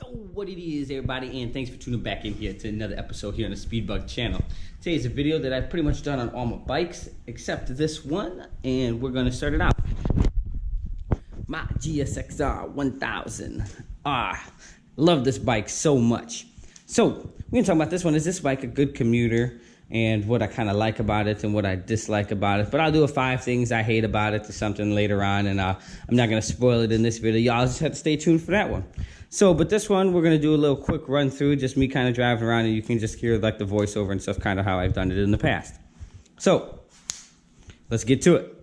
What it is, everybody, and thanks for tuning back in here to another episode here on the Speedbug channel. Today's a video that I've pretty much done on all my bikes except this one, and we're gonna start it out. My GSXR1000R. Love this bike so much. So we're gonna talk about this one. Is this bike a good commuter? And what I kind of like about it and what I dislike about it. But I'll do a 5 things I hate about it to something later on, and I'm not going to spoil it in this video. Y'all just have to stay tuned for that one. So, but this one, we're going to do a little quick run through, just me kind of driving around, and you can just hear like the voiceover and stuff, kind of how I've done it in the past. So, let's get to it.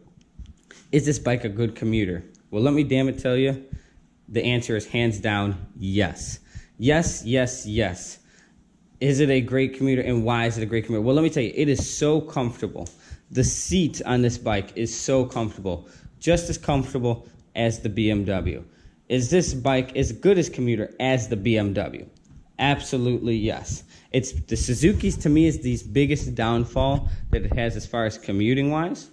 Is this bike a good commuter? Well, let me damn it tell you, the answer is hands down yes. Yes, yes, yes. Is it a great commuter, and why is it a great commuter? Well, let me tell you, it is so comfortable. The seat on this bike is so comfortable, just as comfortable as the BMW. Is this bike as good as commuter as the BMW? Absolutely yes. It's the Suzuki's, to me, is the biggest downfall that it has as far as commuting wise,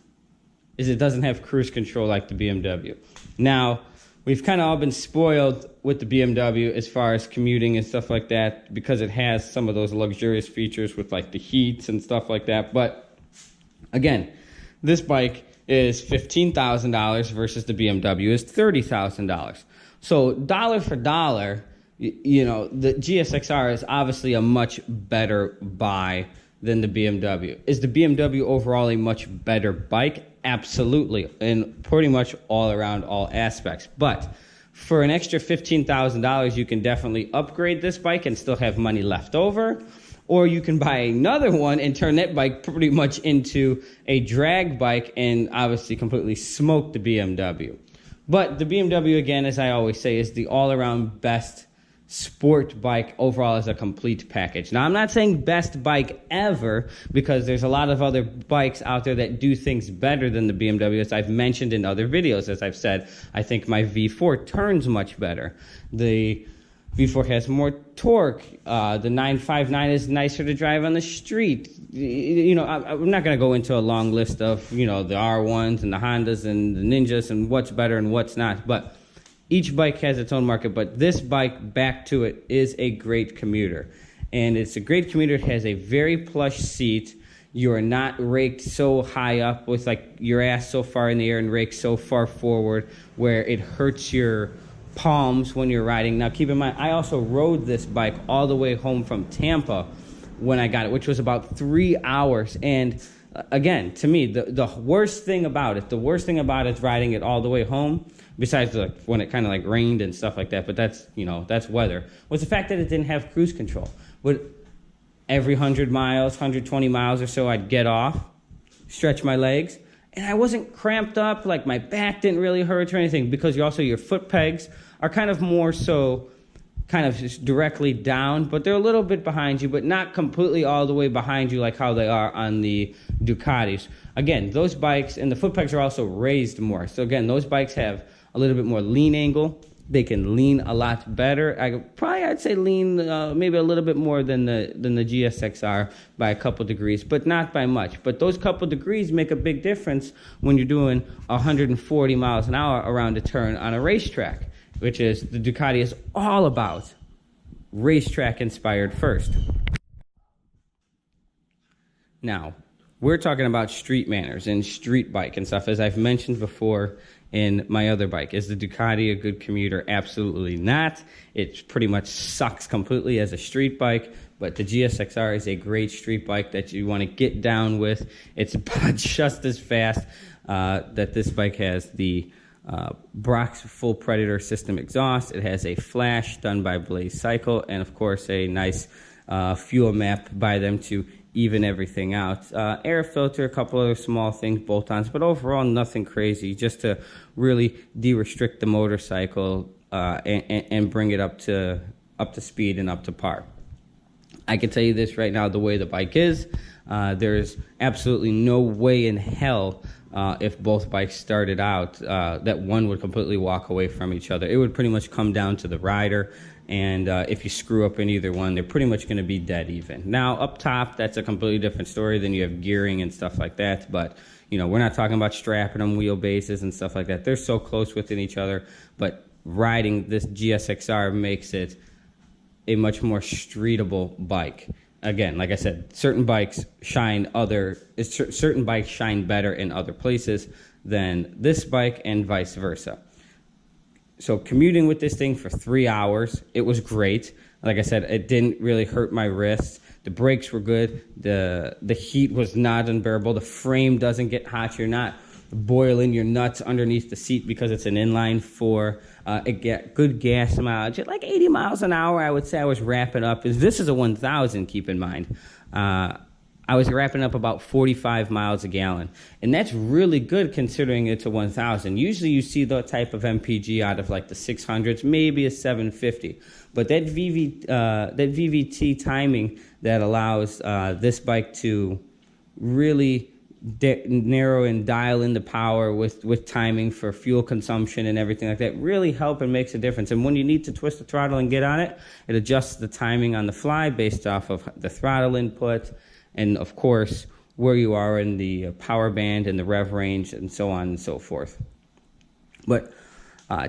is it doesn't have cruise control like the BMW. Now, we've kind of all been spoiled with the BMW as far as commuting and stuff like that because it has some of those luxurious features with like the heats and stuff like that. But again, this bike is $15,000 versus the BMW is $30,000. So dollar for dollar, you know, the GSXR is obviously a much better buy than the BMW. Is the BMW overall a much better bike? Absolutely, in pretty much all around all aspects. But for an extra $15,000, you can definitely upgrade this bike and still have money left over. Or you can buy another one and turn that bike pretty much into a drag bike and obviously completely smoke the BMW. But the BMW, again, as I always say, is the all-around best sport bike overall as a complete package. Now, I'm not saying best bike ever, because there's a lot of other bikes out there that do things better than the BMW, as I've mentioned in other videos. As I've said, I think my V4 turns much better. The V4 has more torque. The 959 is nicer to drive on the street. You know, I'm not going to go into a long list of, you know, the R1s and the Hondas and the Ninjas and what's better and what's not, but each bike has its own market. But this bike, back to it, is a great commuter. And it's a great commuter. It has a very plush seat. You are not raked so high up with like your ass so far in the air and raked so far forward where it hurts your palms when you're riding. Now, keep in mind, I also rode this bike all the way home from Tampa when I got it, which was about 3 hours. And again, to me, the worst thing about it is riding it all the way home, besides like when it kind of like rained and stuff like that, but that's, you know, that's weather, was the fact that it didn't have cruise control. But every 100 miles, 120 miles or so, I'd get off, stretch my legs, and I wasn't cramped up, like my back didn't really hurt or anything, because your foot pegs are kind of more so kind of just directly down, but they're a little bit behind you, but not completely all the way behind you like how they are on the Ducatis. Again, those bikes, and the foot pegs are also raised more. So again, those bikes have a little bit more lean angle. They can lean a lot better. I'd say lean maybe a little bit more than the GSXR by a couple degrees, but not by much. But those couple degrees make a big difference when you're doing 140 miles an hour around a turn on a racetrack, which is the Ducati is all about racetrack inspired first. Now, we're talking about street manners and street bike and stuff, as I've mentioned before in my other bike. Is the Ducati a good commuter? Absolutely not. It pretty much sucks completely as a street bike, but the GSXR is a great street bike that you want to get down with. It's about just as fast. That this bike has the Brock's full Predator system exhaust. It has a flash done by Blaze Cycle, and of course a nice fuel map by them to even everything out. Air filter, a couple other small things, bolt-ons, but overall nothing crazy, just to really de-restrict the motorcycle and bring it up to speed and up to par. I can tell you this right now, the way the bike is, there's absolutely no way in hell if both bikes started out that one would completely walk away from each other. It would pretty much come down to the rider. And if you screw up in either one, they're pretty much going to be dead even. Now, up top, that's a completely different story. Then you have gearing and stuff like that. But, you know, we're not talking about strapping them, wheelbases and stuff like that. They're so close within each other. But riding this GSXR makes it a much more streetable bike. Again, like I said, certain bikes shine better in other places than this bike, and vice versa. So commuting with this thing for 3 hours, it was great. Like I said, it didn't really hurt my wrists. The brakes were good. The heat was not unbearable. The frame doesn't get hot. You're not boiling your nuts underneath the seat because it's an inline four. It get good gas mileage at like 80 miles an hour. I would say I was wrapping up. This is a 1000, keep in mind. I was wrapping up about 45 miles a gallon. And that's really good considering it's a 1000. Usually you see that type of MPG out of like the 600s, maybe a 750. But that VVT timing that allows this bike to really narrow and dial in the power with timing for fuel consumption and everything like that really help and makes a difference. And when you need to twist the throttle and get on it, it adjusts the timing on the fly based off of the throttle input and, of course, where you are in the power band and the rev range and so on and so forth. But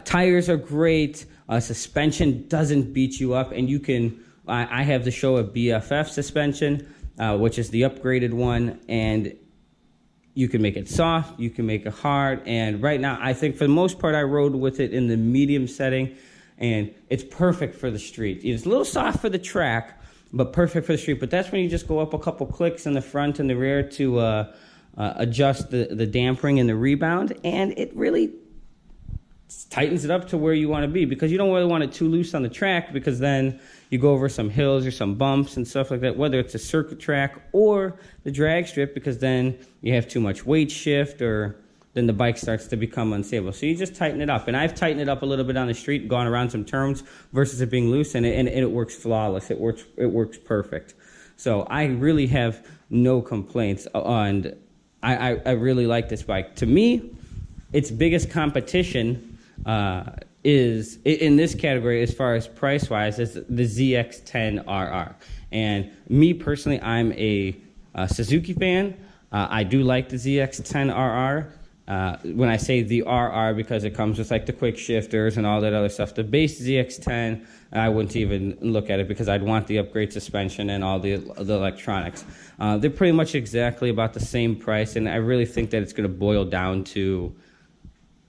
tires are great. Suspension doesn't beat you up, and you can. I have the Showa BFF suspension, which is the upgraded one, and you can make it soft, you can make it hard, and right now, I think for the most part, I rode with it in the medium setting, and it's perfect for the street. It's a little soft for the track, but perfect for the street. But that's when you just go up a couple clicks in the front and the rear to adjust the dampering and the rebound, and it really tightens it up to where you want to be, because you don't really want it too loose on the track, because then you go over some hills or some bumps and stuff like that, whether it's a circuit track or the drag strip, because then you have too much weight shift, or then the bike starts to become unstable. So you just tighten it up. And I've tightened it up a little bit on the street, gone around some turns versus it being loose, and it works flawless. It works perfect. So I really have no complaints, and I really like this bike. To me, its biggest competition is in this category as far as price wise is the ZX10RR. And me personally, I'm a Suzuki fan. I do like the ZX10RR. When I say the RR, because it comes with like the quick shifters and all that other stuff. The base ZX10, I wouldn't even look at it, because I'd want the upgrade suspension and all the electronics. They're pretty much exactly about the same price, and I really think that it's going to boil down to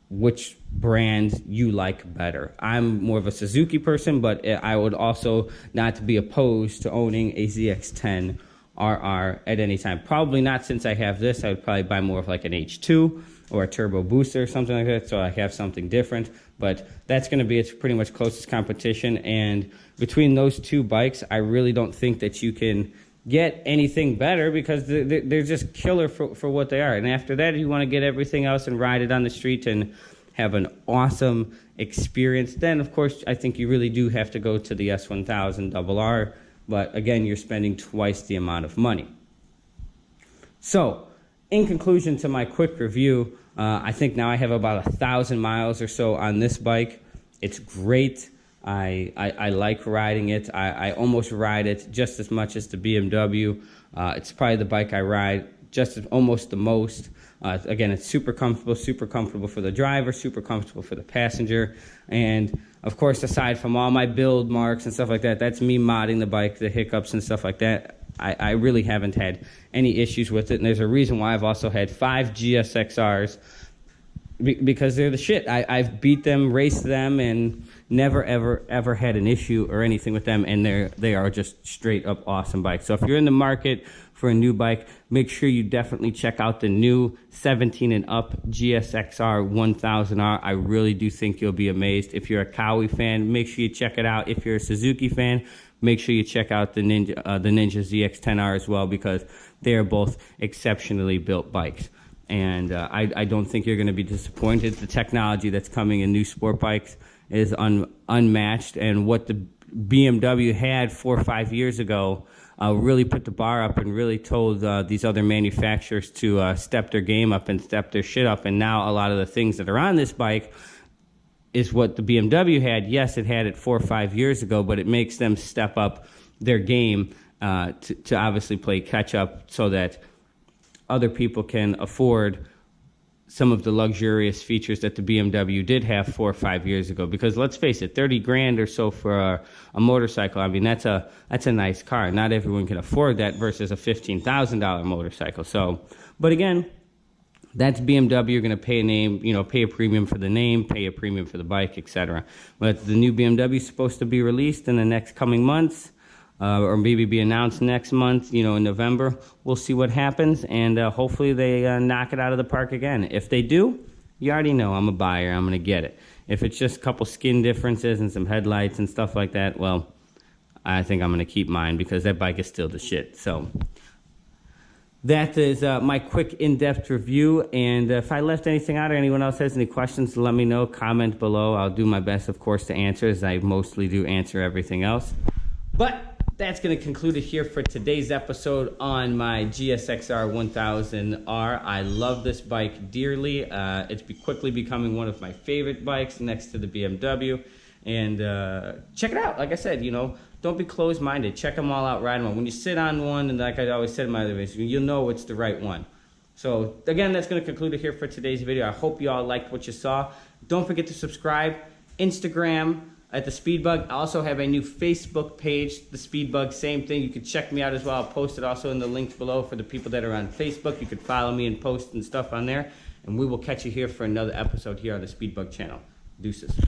which brand you like better. I'm more of a Suzuki person, but I would also not be opposed to owning a ZX10RR at any time. Probably not since I have this. I would probably buy more of like an H2 or a turbo booster or something like that, so I have something different. But that's going to be its pretty much closest competition. And between those two bikes, I really don't think that you can get anything better, because they're just killer for what they are. And after that, if you want to get everything else and ride it on the street and have an awesome experience, then of course I think you really do have to go to the S1000RR. But again, you're spending twice the amount of money. So in conclusion to my quick review, I think now I have about 1,000 miles or so on this bike. It's great. I like riding it. I almost ride it just as much as the BMW. It's probably the bike I ride almost the most. Again, it's super comfortable for the driver, super comfortable for the passenger. And of course, aside from all my build marks and stuff like that, that's me modding the bike, the hiccups and stuff like that. I really haven't had any issues with it. And there's a reason why I've also had 5 GSXRs, because they're the shit. I've beat them, raced them, and never, ever had an issue or anything with them, and they are just straight up awesome bikes. So if you're in the market for a new bike, make sure you definitely check out the new 17 and up GSXR1000R. I really do think you'll be amazed. If you're a Kawi fan, make sure you check it out. If you're a Suzuki fan, make sure you check out the Ninja ZX10R as well, because they are both exceptionally built bikes. And I don't think you're going to be disappointed. The technology that's coming in new sport bikes is unmatched, and what the BMW had 4 or 5 years ago really put the bar up and really told these other manufacturers to step their game up and step their shit up. And now a lot of the things that are on this bike is what the BMW had. Yes, it had it 4 or 5 years ago, but it makes them step up their game to obviously play catch up, so that other people can afford some of the luxurious features that the BMW did have 4 or 5 years ago. Because let's face it, 30 grand or so for a motorcycle, I mean, that's a nice car. Not everyone can afford that versus a $15,000 motorcycle. So, but again, that's BMW. You're going to pay a name, pay a premium for the name, pay a premium for the bike, etc. But the new BMW is supposed to be released in the next coming months. Or maybe be announced next month, in November. We'll see what happens, and hopefully they knock it out of the park again. If they do, you already know I'm a buyer. I'm going to get it. If it's just a couple skin differences and some headlights and stuff like that, well, I think I'm going to keep mine because that bike is still the shit. So that is my quick in-depth review, and if I left anything out or anyone else has any questions, let me know. Comment below. I'll do my best, of course, to answer, as I mostly do answer everything else. But that's going to conclude it here for today's episode on my GSXR1000R. I love this bike dearly. It's quickly becoming one of my favorite bikes next to the BMW. And check it out. Like I said, don't be closed-minded. Check them all out, ride them all. When you sit on one, and like I always said in my other videos, you'll know it's the right one. So again, that's going to conclude it here for today's video. I hope you all liked what you saw. Don't forget to subscribe. Instagram at the Speedbug. I also have a new Facebook page, the Speedbug, same thing. You can check me out as well. I'll post it also in the links below for the people that are on Facebook. You can follow me and post and stuff on there. And we will catch you here for another episode here on the Speedbug channel. Deuces.